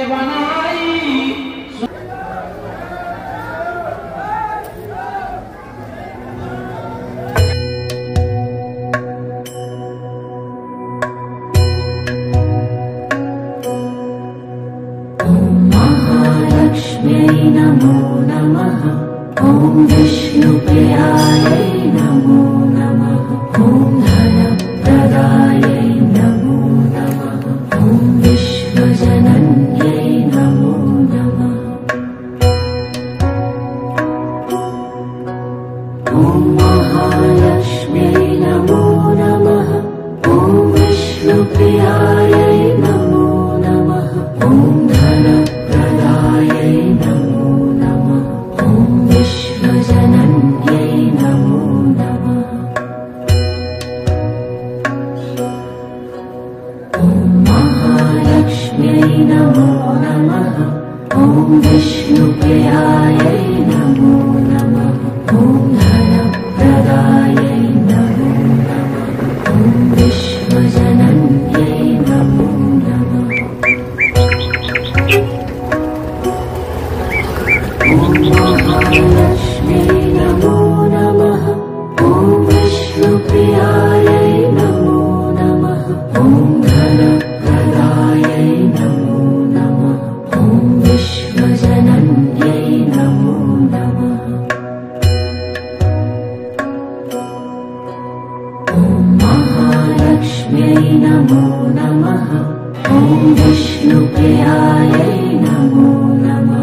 बनाई। महालक्ष्म्यै नमो नमः। ॐ विष्णुप्रियायै नमो नमः। ॐ धनप्रदायै नमो नमः। ॐ विश्वजनन्यै नमो नमः। ॐ महालक्ष्म्यै नमो नमः। ॐ विष्णुप्रियायै नमो नमः। ॐ धनप्रदायै नमो नमः। ॐ विश्वजनन्यै नमो नमः। ॐ महालक्ष्म्यै नमो नमः। ॐ विष्णुप्रियायै नमो नमः। ॐ धनप्रदायै नमो नमः। ॐ विश्वजनन्यै नमो नमः। ॐ महालक्ष्म्यै नमो नमः। ॐ विष्णुप्रियायै नमो नमः। ॐ धनप्रदायै नमो नमः। ॐ विश्वजनन्यै नमो नमः। ॐ महालक्ष्म्यै नमो नमः। ॐ विष्णुप्रियायै नमो नमः।